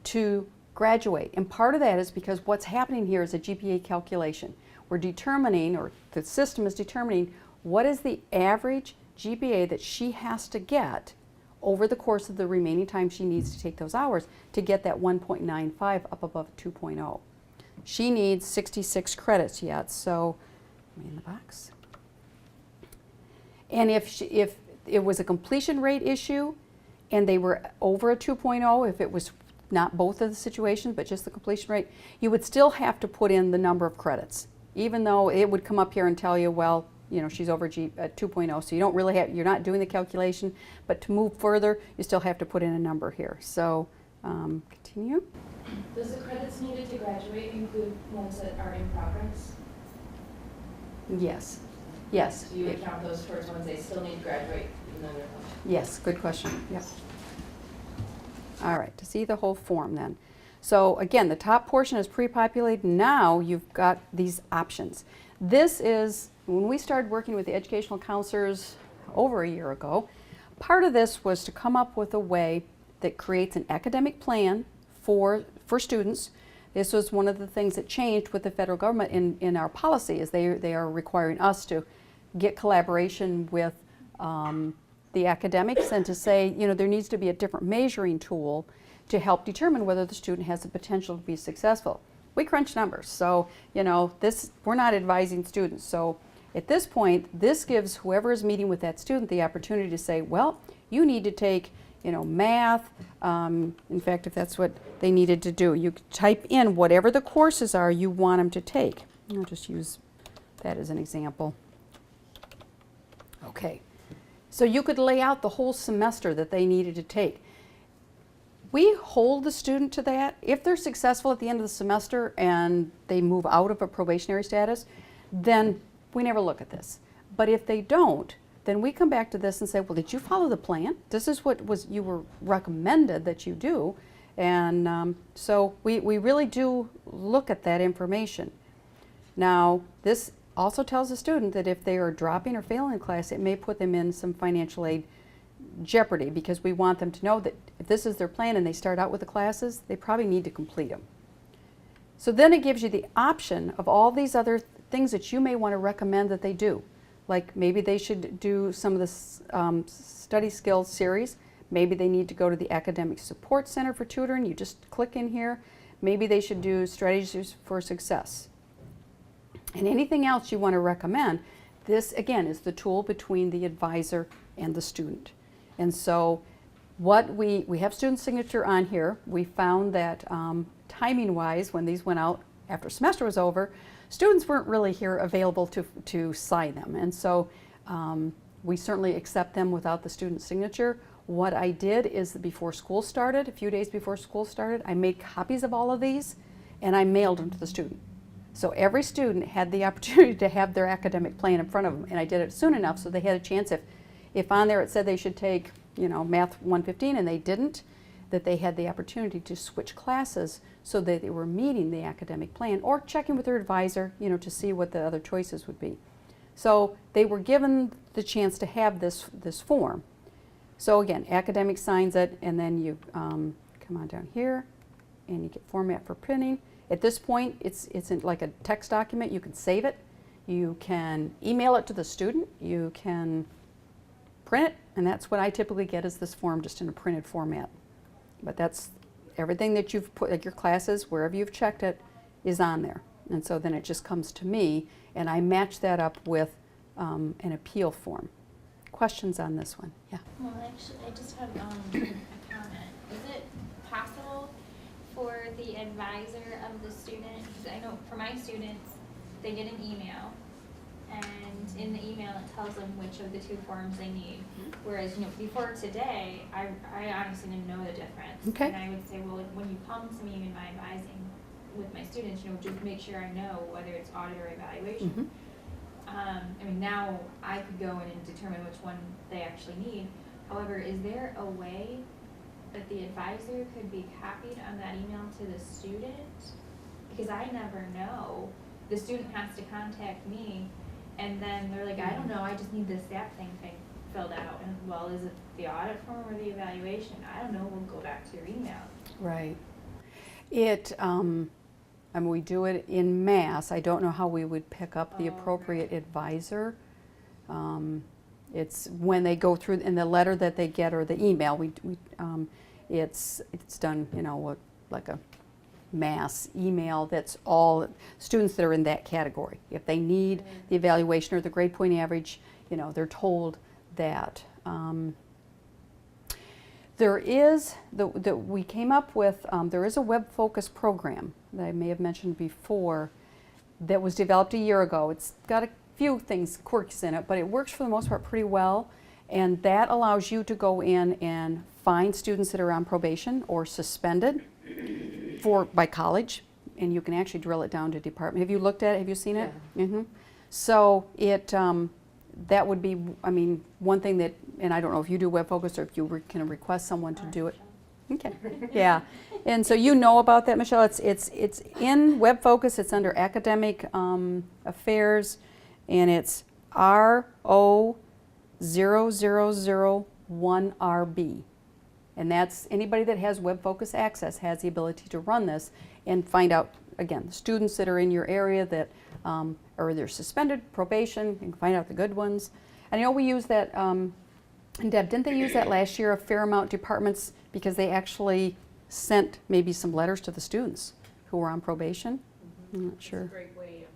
S2: to graduate. And part of that is because what's happening here is a GPA calculation. We're determining, or the system is determining, what is the average GPA that she has to get over the course of the remaining time she needs to take those hours to get that 1.95 up above 2.0. She needs 66 credits yet, so let me in the box. And if it was a completion rate issue and they were over a 2.0, if it was not both of the situations but just the completion rate, you would still have to put in the number of credits, even though it would come up here and tell you, well, she's over 2.0, so you don't really have, you're not doing the calculation, but to move further, you still have to put in a number here. So continue.
S9: Does the credits needed to graduate include ones that are in progress?
S2: Yes. Yes.
S9: Do you would count those towards ones they still need to graduate even though they're not?
S2: Yes, good question. Yep. All right, to see the whole form then. So again, the top portion is pre-populated. Now you've got these options. This is, when we started working with the educational counselors over a year ago, part of this was to come up with a way that creates an academic plan for students. This was one of the things that changed with the federal government in our policy, is they are requiring us to get collaboration with the academics and to say, there needs to be a different measuring tool to help determine whether the student has the potential to be successful. We crunch numbers, so we're not advising students. So at this point, this gives whoever is meeting with that student the opportunity to say, well, you need to take math. In fact, if that's what they needed to do, you type in whatever the courses are you want them to take. I'll just use that as an example. Okay, so you could lay out the whole semester that they needed to take. We hold the student to that. If they're successful at the end of the semester and they move out of a probationary status, then we never look at this. But if they don't, then we come back to this and say, well, did you follow the plan? This is what you were recommended that you do. And so we really do look at that information. Now, this also tells the student that if they are dropping or failing a class, it may put them in some financial aid jeopardy, because we want them to know that if this is their plan and they start out with the classes, they probably need to complete them. So then it gives you the option of all these other things that you may want to recommend that they do. Like maybe they should do some of the study skills series. Maybe they need to go to the Academic Support Center for tutoring. You just click in here. Maybe they should do strategies for success. And anything else you want to recommend, this again is the tool between the advisor and the student. And so what we have student signature on here. We found that timing wise, when these went out after semester was over, students weren't really here available to sign them. And so we certainly accept them without the student signature. What I did is that before school started, a few days before school started, I made copies of all of these and I mailed them to the student. So every student had the opportunity to have their academic plan in front of them, and I did it soon enough so they had a chance, if on there it said they should take, you know, Math 115 and they didn't, that they had the opportunity to switch classes so that they were meeting the academic plan or checking with their advisor, you know, to see what the other choices would be. So they were given the chance to have this form. So again, academic signs it, and then you come on down here and you get format for printing. At this point, it's in like a text document. You can save it. You can email it to the student. You can print it, and that's what I typically get is this form just in a printed format. But that's everything that you've put, like your classes, wherever you've checked it, is on there. And so then it just comes to me, and I match that up with an appeal form. Questions on this one? Yeah.
S6: Well, actually, I just have a comment. Is it possible for the advisor of the student, because I know for my students, they get an email, and in the email it tells them which of the two forms they need. Whereas, you know, before today, I honestly didn't know the difference.
S2: Okay.
S6: And I would say, well, when you come to me in my advising with my students, you know, just make sure I know whether it's audit or evaluation.
S2: Mm-hmm.
S6: I mean, now I could go in and determine which one they actually need. However, is there a way that the advisor could be copied on that email to the student? Because I never know. The student has to contact me, and then they're like, I don't know, I just need this that thing filled out. And well, is it the audit form or the evaluation? I don't know, we'll go back to your email.
S2: Right. It, I mean, we do it in mass. I don't know how we would pick up the appropriate advisor. It's when they go through in the letter that they get or the email. It's done, you know, like a mass email that's all students that are in that category. If they need the evaluation or the grade point average, you know, they're told that. There is, we came up with, there is a web focus program that I may have mentioned before that was developed a year ago. It's got a few things, quirks in it, but it works for the most part pretty well. And that allows you to go in and find students that are on probation or suspended by college, and you can actually drill it down to department. Have you looked at it? Have you seen it?
S7: Yeah.
S2: Mm-hmm. So it, that would be, I mean, one thing that, and I don't know if you do web focus or if you can request someone to do it. Okay. Yeah. And so you know about that, Michelle. It's in web focus. It's under academic affairs, and it's RO0001RB. And that's anybody that has web focus access has the ability to run this and find out, again, students that are in your area that are either suspended, probation, you can find out the good ones. And I know we use that, and Deb, didn't they use that last year, a fair amount of departments, because they actually sent maybe some letters to the students who were on probation? I'm not sure.
S10: It's a great way of,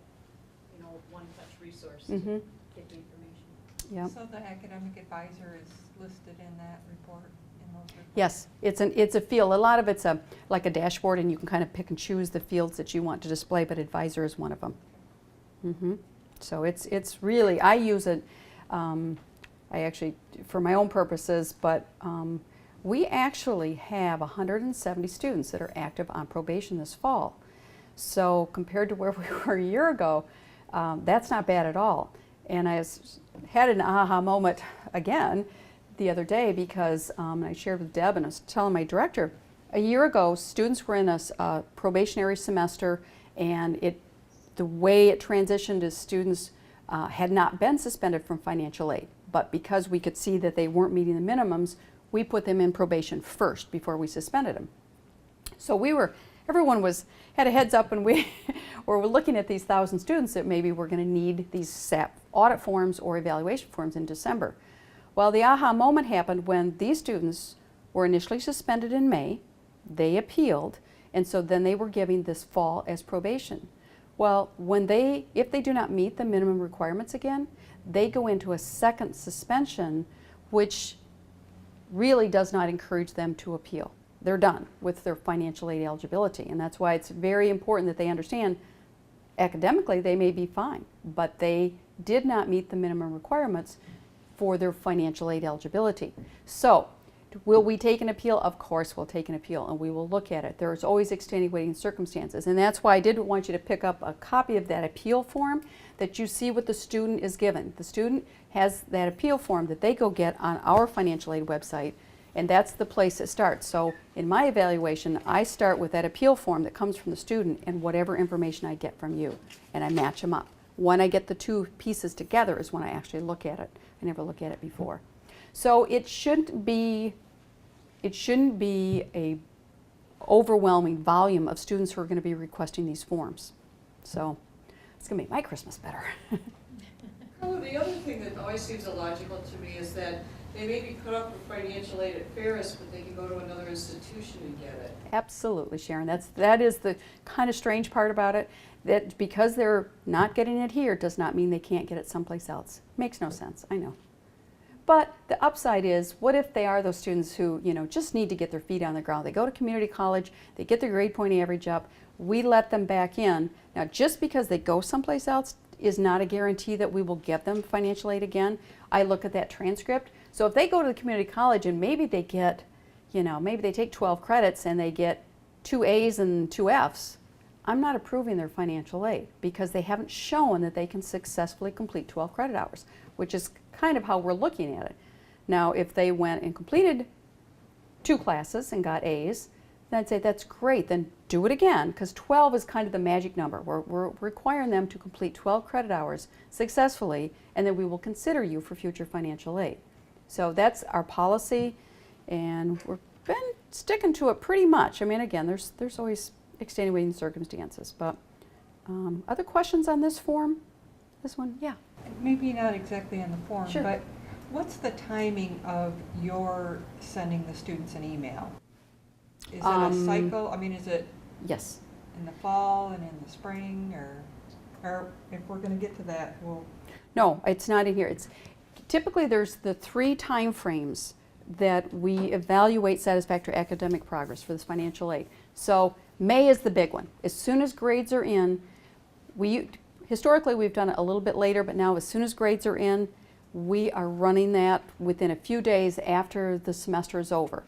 S10: you know, one-touch resource
S2: Mm-hmm.
S10: to get the information.
S2: Yep.
S5: So the academic advisor is listed in that report, in those reports?
S2: Yes, it's a field. A lot of it's like a dashboard, and you can kind of pick and choose the fields that you want to display, but advisor is one of them. Mm-hmm. So it's really, I use it, I actually, for my own purposes, but we actually have 170 students that are active on probation this fall. So compared to where we were a year ago, that's not bad at all. And I had an aha moment again the other day because I shared with Deb and I was telling my director, a year ago students were in a probationary semester, and the way it transitioned is students had not been suspended from financial aid, but because we could see that they weren't meeting the minimums, we put them in probation first before we suspended them. So everyone had a heads up, and we were looking at these 1,000 students that maybe were going to need these SAP audit forms or evaluation forms in December. Well, the aha moment happened when these students were initially suspended in May. They appealed, and so then they were given this fall as probation. Well, if they do not meet the minimum requirements again, they go into a second suspension, which really does not encourage them to appeal. They're done with their financial aid eligibility, and that's why it's very important that they understand academically they may be fine, but they did not meet the minimum requirements for their financial aid eligibility. So, will we take an appeal? Of course we'll take an appeal, and we will look at it. There's always extenuating circumstances, and that's why I did want you to pick up a copy of that appeal form that you see what the student is given. The student has that appeal form that they go get on our financial aid website, and that's the place it starts. So in my evaluation, I start with that appeal form that comes from the student and whatever information I get from you, and I match them up. When I get the two pieces together is when I actually look at it. I never look at it before. So it shouldn't be a overwhelming volume of students who are going to be requesting these forms. So it's going to make my Christmas better.
S11: Well, the other thing that always seems illogical to me is that they may be put up with financial aid at Ferris, but they can go to another institution and get it.
S2: Absolutely, Sharon. That is the kind of strange part about it, that because they're not getting it here does not mean they can't get it someplace else. Makes no sense, I know. But the upside is, what if they are those students who, just need to get their feet on the ground? They go to community college, they get their grade point average up, we let them back in. Now, just because they go someplace else is not a guarantee that we will give them financial aid again. I look at that transcript. So if they go to the community college and maybe they get, maybe they take 12 credits and they get 2 A's and 2 F's, I'm not approving their financial aid because they haven't shown that they can successfully complete 12 credit hours, which is kind of how we're looking at it. Now, if they went and completed 2 classes and got A's, then I'd say that's great, then do it again, because 12 is kind of the magic number. We're requiring them to complete 12 credit hours successfully, and then we will consider you for future financial aid. So that's our policy, and we've been sticking to it pretty much. I mean, again, there's always extenuating circumstances, but other questions on this form? This one? Yeah.
S5: Maybe not exactly on the form,
S2: Sure.
S5: but what's the timing of your sending the students an email? Is it a cycle? I mean, is it
S2: Yes.
S5: in the fall and in the spring, or if we're going to get to that, we'll...
S2: No, it's not in here. Typically there's the 3 time frames that we evaluate satisfactory academic progress for this financial aid. So May is the big one. As soon as grades are in, historically we've done it a little bit later, but now as soon as grades are in, we are running that within a few days after the semester is over.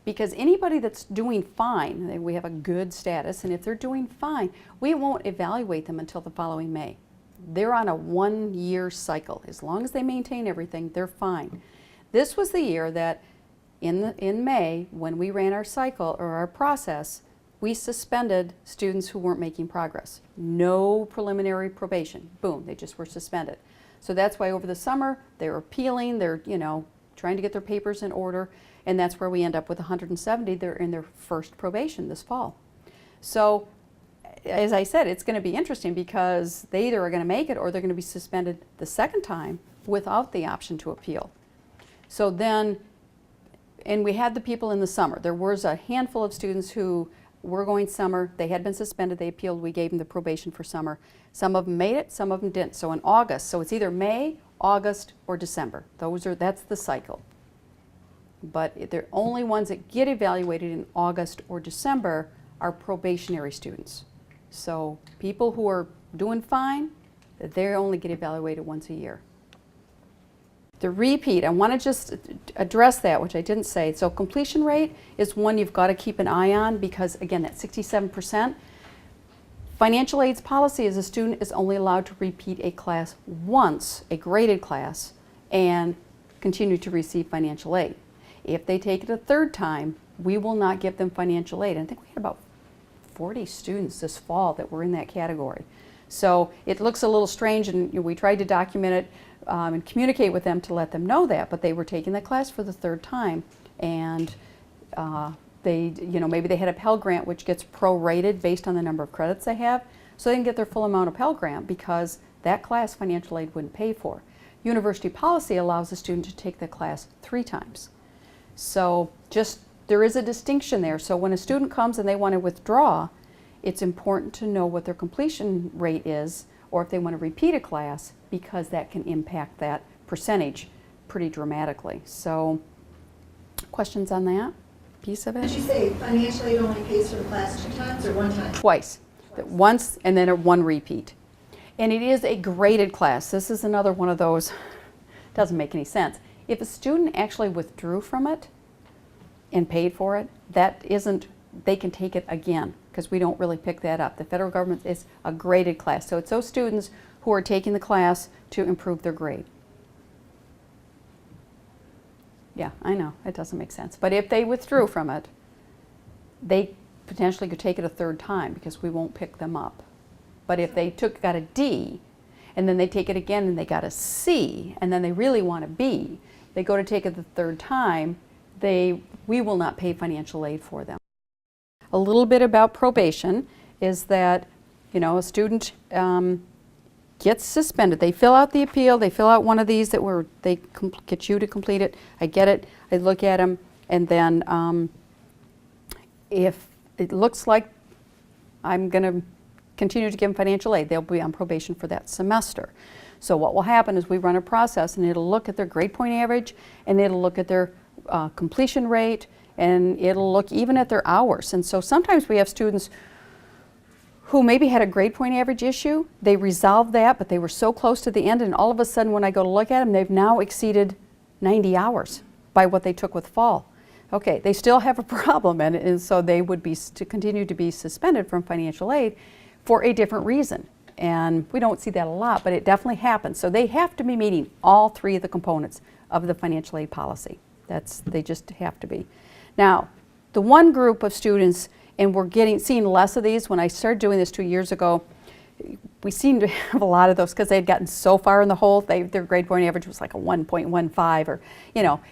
S2: Because anybody that's doing fine, we have a good status, and if they're doing fine, we won't evaluate them until the following May. They're on a 1-year cycle. As long as they maintain everything, they're fine. This was the year that in May, when we ran our cycle or our process, we suspended students who weren't making progress. No preliminary probation. Boom, they just were suspended. So that's why over the summer, they're appealing, they're trying to get their papers in order, and that's where we end up with 170. They're in their first probation this fall. So as I said, it's going to be interesting because they either are going to make it or they're going to be suspended the second time without the option to appeal. So then, and we had the people in the summer. There was a handful of students who were going summer. They had been suspended. They appealed. We gave them the probation for summer. Some of them made it, some of them didn't. So in August, so it's either May, August, or December. That's the cycle. But the only ones that get evaluated in August or December are probationary students. So people who are doing fine, they only get evaluated once a year. The repeat, I want to just address that, which I didn't say. So completion rate is one you've got to keep an eye on because, again, that 67%. Financial aid's policy is a student is only allowed to repeat a class once, a graded class, and continue to receive financial aid. If they take it a third time, we will not give them financial aid. And I think we had about 40 students this fall that were in that category. So it looks a little strange, and we tried to document it and communicate with them to let them know that, but they were taking the class for the third time, and they, maybe they had a Pell Grant which gets prorated based on the number of credits they have, so they can get their full amount of Pell Grant because that class financial aid wouldn't pay for. University policy allows the student to take the class 3 times. So there is a distinction there. So when a student comes and they want to withdraw, it's important to know what their completion rate is, or if they want to repeat a class, because that can impact that percentage pretty dramatically. So, questions on that piece of it?
S8: Did you say financial aid only pays for the class 2 times or 1 time?
S2: Twice. Once and then a 1 repeat. And it is a graded class. This is another one of those, doesn't make any sense. If a student actually withdrew from it and paid for it, they can take it again, because we don't really pick that up. The federal government is a graded class. So it's those students who are taking the class to improve their grade. Yeah, I know, it doesn't make sense. But if they withdrew from it, they potentially could take it a 3rd time, because we won't pick them up. But if they got a D, and then they take it again and they got a C, and then they really want a B, they go to take it the 3rd time, we will not pay financial aid for them. A little bit about probation is that, a student gets suspended. They fill out the appeal, they fill out one of these they get you to complete it. I get it, I look at them, and then if it looks like I'm going to continue to give them financial aid, they'll be on probation for that semester. So what will happen is we run a process, and it'll look at their grade point average, and it'll look at their completion rate, and it'll look even at their hours. And so sometimes we have students who maybe had a grade point average issue, they resolved that, but they were so close to the end, and all of a sudden when I go to look at them, they've now exceeded 90 hours by what they took with fall. Okay, they still have a problem, and so they would be to continue to be suspended from financial aid for a different reason. And we don't see that a lot, but it definitely happens. So they have to be meeting all 3 of the components of the financial aid policy. They just have to be. Now, the one group of students, and we're seeing less of these. When I started doing this 2 years ago, we seemed to have a lot of those because they had gotten so far in the hole. Their grade point average was like a 1.15, or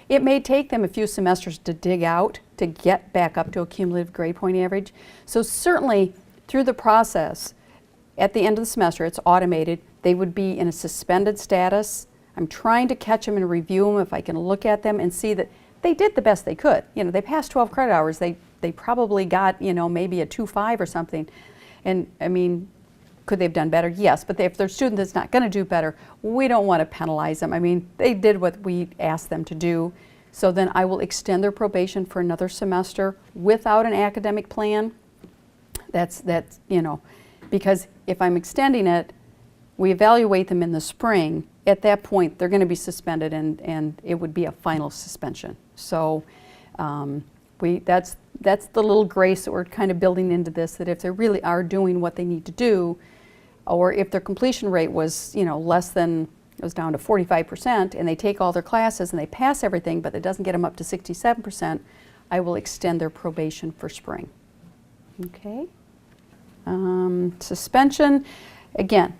S2: it may take them a few semesters to dig out to get back up to a cumulative grade point average. So certainly through the process, at the end of the semester, it's automated. They would be in a suspended status. I'm trying to catch them and review them if I can look at them and see that they did the best they could. They passed 12 credit hours. They probably got, maybe a 2.5 or something. And I mean, could they have done better? Yes, but if they're a student that's not going to do better, we don't want to penalize them. I mean, they did what we asked them to do. So then I will extend their probation for another semester without an academic plan. That's because if I'm extending it, we evaluate them in the spring. At that point, they're going to be suspended, and it would be a final suspension. So that's the little grace that we're kind of building into this, that if they really are doing what they need to do, or if their completion rate was less than, it was down to 45%, and they take all their classes and they pass everything, but it doesn't get them up to 67%, I will extend their probation for spring. Okay. Suspension, again,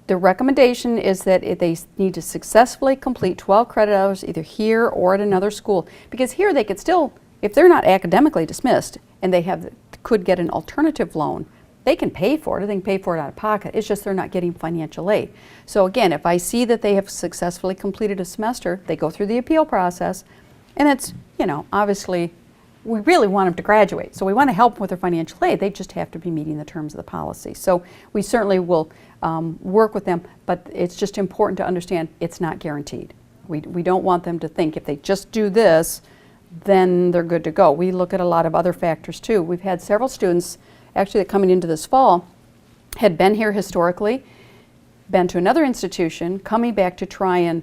S2: the recommendation is that they need to successfully complete 12 credit hours either here or at another school, because here they could still, if they're not academically dismissed and they could get an alternative loan, they can pay for it, or they can pay for it out of pocket. It's just they're not getting financial aid. So again, if I see that they have successfully completed a semester, they go through the appeal process, and it's, obviously we really want them to graduate. So we want to help them with their financial aid. They just have to be meeting the terms of the policy. So we certainly will work with them, but it's just important to understand it's not guaranteed. We don't want them to think if they just do this, then they're good to go. We look at a lot of other factors too. We've had several students actually that coming into this fall had been here historically, been to another institution, coming back to try and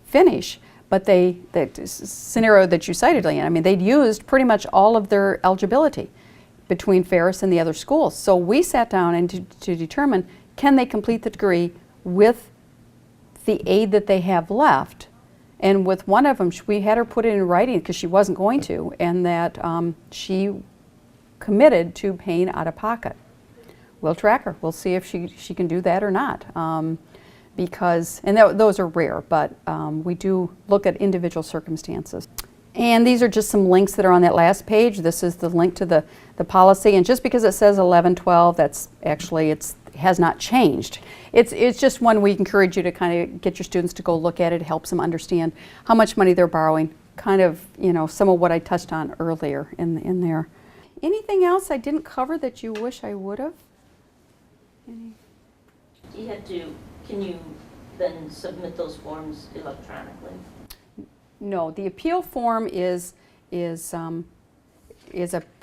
S2: finish, but the scenario that you cited, Leanne, I mean, they'd used pretty much all of their eligibility between Ferris and the other schools. So we sat down and to determine, can they complete the degree with the aid that they have left? And with one of them, we had her put it in writing because she wasn't going to, and that she committed to paying out of pocket. we'll track her. We'll see if she can do that or not. Because, and those are rare, but we do look at individual circumstances. And these are just some links that are on that last page. This is the link to the policy, and just because it says 1112, that's actually, it has not changed. It's just one we encourage you to kind of get your students to go look at it. It helps them understand how much money they're borrowing, kind of, you know, some of what I touched on earlier in there. Anything else I didn't cover that you wish I would have?
S3: Can you then submit those forms electronically?
S2: No, the appeal form is a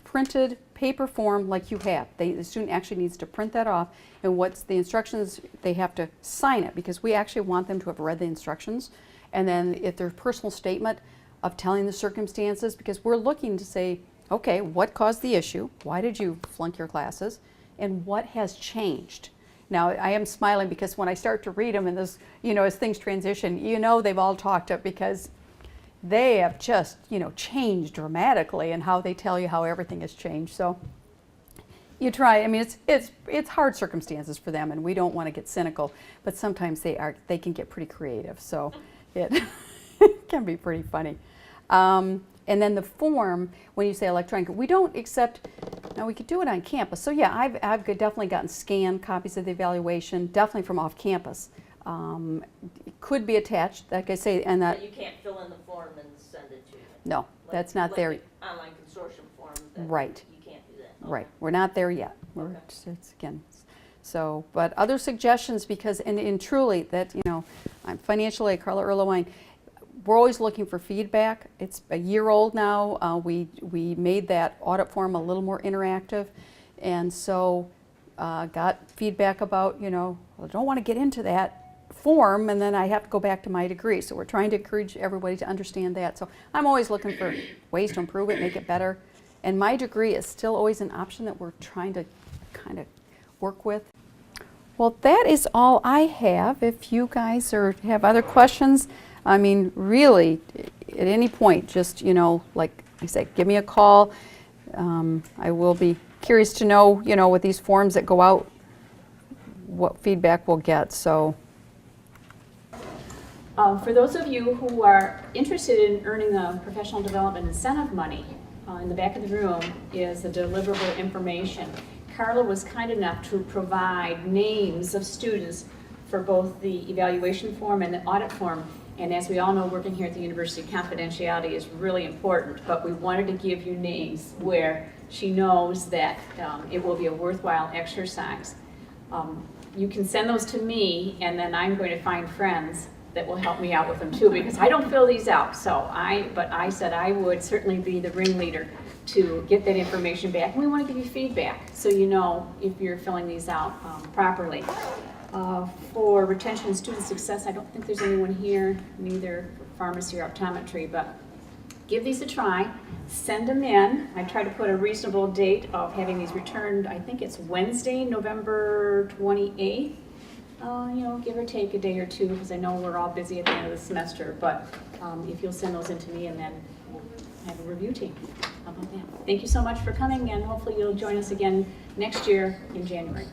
S2: printed paper form like you have. The student actually needs to print that off, and what's the instructions, they have to sign it, because we actually want them to have read the instructions, and then if their personal statement of telling the circumstances, because we're looking to say, okay, what caused the issue? Why did you flunk your classes? And what has changed? Now, I am smiling because when I start to read them and this, you know, as things transition, you know, they've all talked up because they have just, you know, changed dramatically in how they tell you how everything has changed. So you try, I mean, it's hard circumstances for them, and we don't want to get cynical, but sometimes they can get pretty creative. So it can be pretty funny. And then the form, when you say electronic, we don't accept, now we could do it on campus. So yeah, I've definitely gotten scanned copies of the evaluation, definitely from off campus. It could be attached, like I say, and that.
S3: But you can't fill in the form and send it to you?
S2: No, that's not there.
S3: Like the online consortium form,
S2: Right.
S3: You can't do that? Okay.
S2: Right, we're not there yet.
S3: Okay.
S2: It's again, so, but other suggestions, because, and truly, that, you know, I'm financial aid, Carla Erlewine, we're always looking for feedback. It's a year old now. We made that audit form a little more interactive, and so got feedback about, you know, well, I don't want to get into that form and then I have to go back to my degree. So we're trying to encourage everybody to understand that. So I'm always looking for ways to improve it, make it better. And my degree is still always an option that we're trying to kind of work with. Well, that is all I have. If you guys have other questions, I mean, really, at any point, just, you know, like I said, give me a call. I will be curious to know, you know, with these forms that go out, what feedback we'll get. So.
S1: For those of you who are interested in earning the professional development incentive money, in the back of the room is the deliverable information. Carla was kind enough to provide names of students for both the evaluation form and the audit form. And as we all know, working here at the university, confidentiality is really important, but we wanted to give you names where she knows that it will be a worthwhile exercise. You can send those to me, and then I'm going to find friends that will help me out with them too, because I don't fill these out. But I said I would certainly be the ringleader to get that information back. And we want to give you feedback so you know if you're filling these out properly. For retention and student success, I don't think there's anyone here, neither pharmacy or optometry, but give these a try. Send them in. I try to put a reasonable date of having these returned. I think it's Wednesday, November 28th. You know, give or take a day or two, because I know we're all busy at the end of the semester, but if you'll send those in to me, and then we'll have a review team. How about that? Thank you so much for coming, and hopefully you'll join us again next year in January.